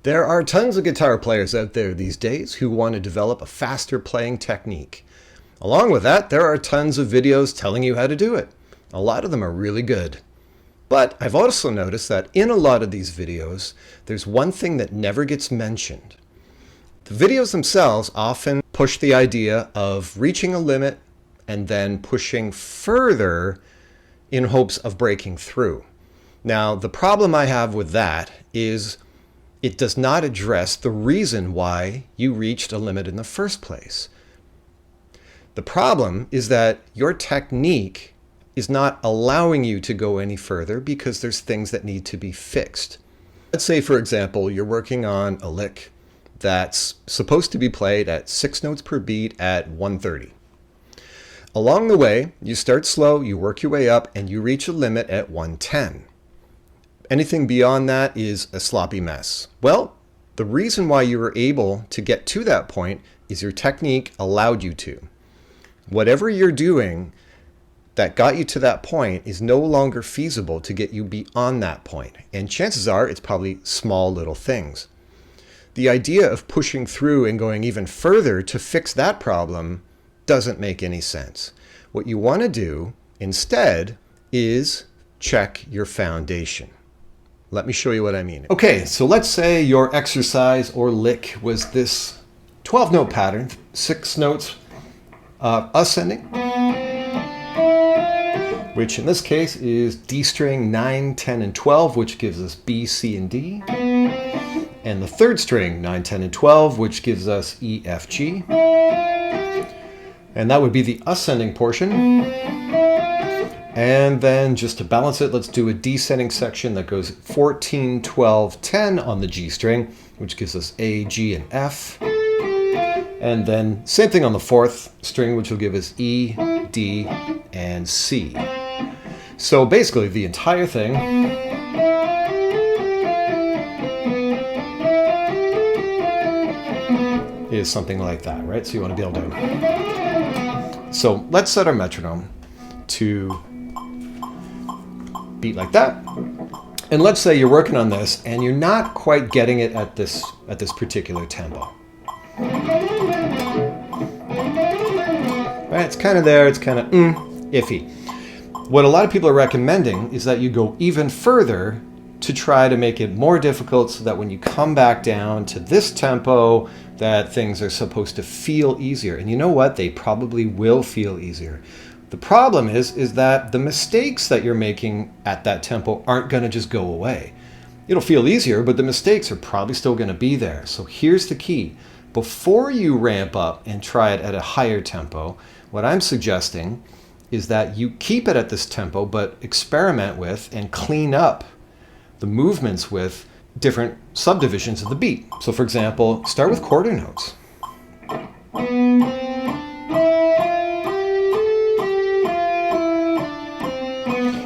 There are tons of guitar players out there these days who want to develop a faster playing technique. Along with that, there are tons of videos telling you how to do it. A lot of them are really good. But I've also noticed that in a lot of these videos, there's one thing that never gets mentioned. The videos themselves often push the idea of reaching a limit and then pushing further in hopes of breaking through. Now, the problem I have with that is it does not address the reason why you reached a limit in the first place. The problem is that your technique is not allowing you to go any further because there's things that need to be fixed. Let's say, for example, you're working on a lick that's supposed to be played at 6 notes per beat at 130. Along the way, you start slow, you work your way up, and you reach a limit at 110. Anything beyond that is a sloppy mess. Well, the reason why you were able to get to that point is your technique allowed you to. Whatever you're doing that got you to that point is no longer feasible to get you beyond that point. And chances are it's probably small little things. The idea of pushing through and going even further to fix that problem doesn't make any sense. What you want to do instead is check your foundation. Let me show you what I mean. Okay, so let's say your exercise or lick was this 12-note pattern, 6 notes ascending, which in this case is D string 9, 10, and 12, which gives us B, C, and D. And the third string, 9, 10, and 12, which gives us E, F, G. And that would be the ascending portion. And then just to balance it, let's do a descending section that goes 14, 12, 10 on the G string, which gives us A, G, and F. And then same thing on the 4th string, which will give us E, D, and C. So basically the entire thing is something like that, right? So you want to be able to... So let's set our metronome to beat like that. And let's say you're working on this and you're not quite getting it at this particular tempo. Right? It's kind of there, it's kind of iffy. What a lot of people are recommending is that you go even further to try to make it more difficult so that when you come back down to this tempo, that things are supposed to feel easier. And you know what? They probably will feel easier. The problem is that the mistakes that you're making at that tempo aren't going to just go away. It'll feel easier, but the mistakes are probably still going to be there. So here's the key. Before you ramp up and try it at a higher tempo, what I'm suggesting is that you keep it at this tempo, but experiment with and clean up the movements with different subdivisions of the beat. So for example, start with quarter notes.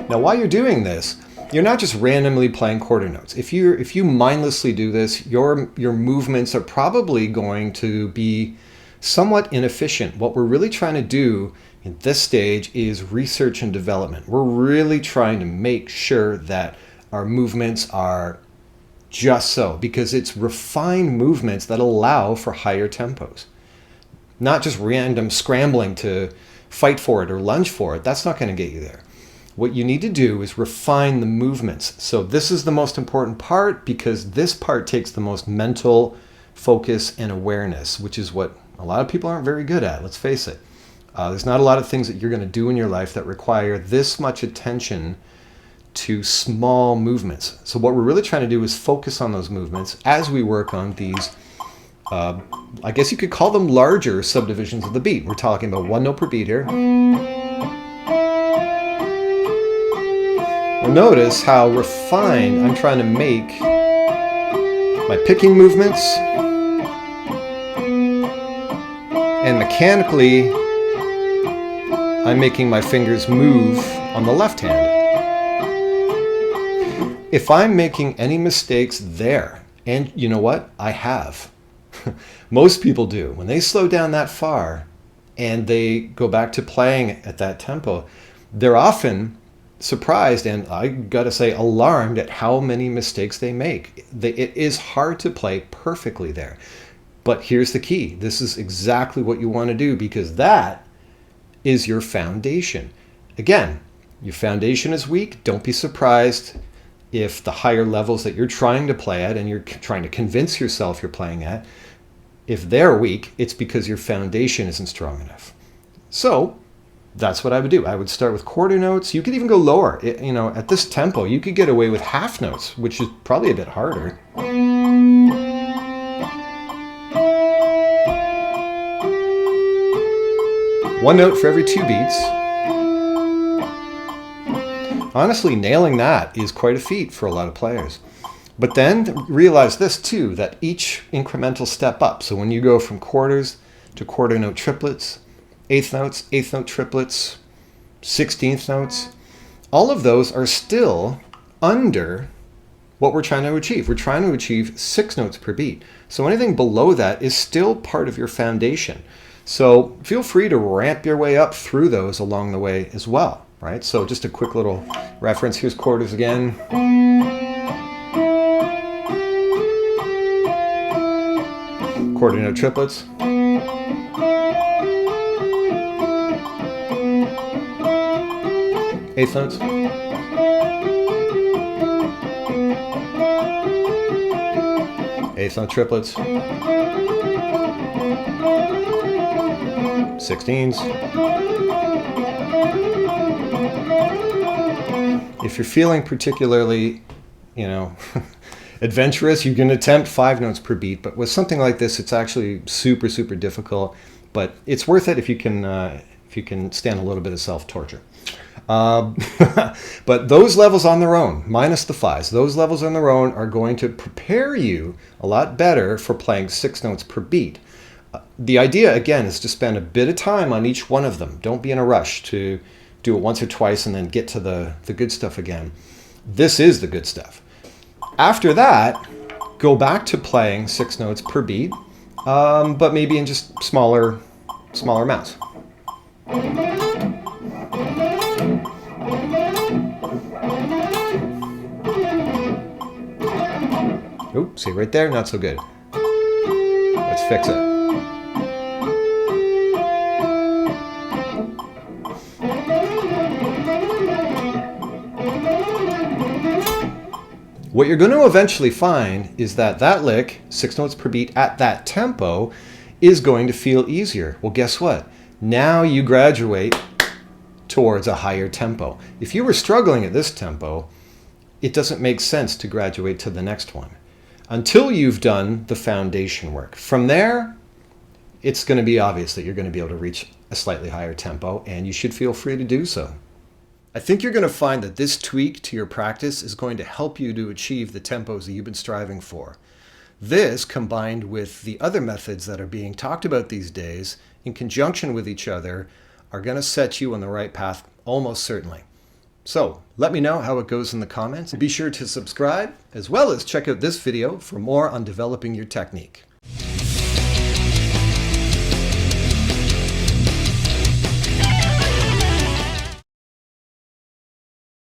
Now, while you're doing this, you're not just randomly playing quarter notes. If you mindlessly do this, your movements are probably going to be somewhat inefficient. What we're really trying to do in this stage is research and development. We're really trying to make sure that our movements are just so, because it's refined movements that allow for higher tempos. Not just random scrambling to fight for it or lunge for it. That's not going to get you there. What you need to do is refine the movements. So this is the most important part because this part takes the most mental focus and awareness, which is what a lot of people aren't very good at, let's face it. There's not a lot of things that you're going to do in your life that require this much attention to small movements. So what we're really trying to do is focus on those movements as we work on these, I guess you could call them larger subdivisions of the beat. We're talking about 1 note per beat here. Now notice how refined I'm trying to make my picking movements, and mechanically I'm making my fingers move on the left hand. If I'm making any mistakes there, and you know what? I have. Most people do. When they slow down that far and they go back to playing at that tempo, they're often surprised and, I gotta say, alarmed at how many mistakes they make. It is hard to play perfectly there. But here's the key. This is exactly what you want to do, because that is your foundation. Again, your foundation is weak. Don't be surprised if the higher levels that you're trying to play at and you're trying to convince yourself you're playing at, if they're weak, it's because your foundation isn't strong enough. So that's what I would do. I would start with quarter notes. You could even go lower. At this tempo, you could get away with half notes, which is probably a bit harder. One note for every 2 beats. Honestly, nailing that is quite a feat for a lot of players. But then realize this too, that each incremental step up, so when you go from quarters to quarter note triplets, eighth notes, eighth note triplets, 16th notes, all of those are still under what we're trying to achieve. We're trying to achieve 6 notes per beat. So anything below that is still part of your foundation. So feel free to ramp your way up through those along the way as well, right? So just a quick little reference. Here's quarters again. Quarter note triplets. Eighth notes. Eighth note triplets. 16s. If you're feeling particularly, adventurous, you can attempt 5 notes per beat, but with something like this, it's actually super, super difficult, but it's worth it if you can stand a little bit of self-torture. But those levels on their own, minus the 5s, those levels on their own are going to prepare you a lot better for playing 6 notes per beat. The idea, again, is to spend a bit of time on each one of them. Don't be in a rush to do it once or twice and then get to the good stuff again. This is the good stuff. After that, go back to playing 6 notes per beat, but maybe in just smaller amounts. Oop, see right there? Not so good. Let's fix it. What you're going to eventually find is that lick, 6 notes per beat at that tempo, is going to feel easier. Well, guess what? Now you graduate towards a higher tempo. If you were struggling at this tempo, it doesn't make sense to graduate to the next one until you've done the foundation work. From there, it's going to be obvious that you're going to be able to reach a slightly higher tempo, and you should feel free to do so. I think you're going to find that this tweak to your practice is going to help you to achieve the tempos that you've been striving for. This, combined with the other methods that are being talked about these days, in conjunction with each other, are going to set you on the right path almost certainly. So let me know how it goes in the comments. Be sure to subscribe, as well as check out this video for more on developing your technique.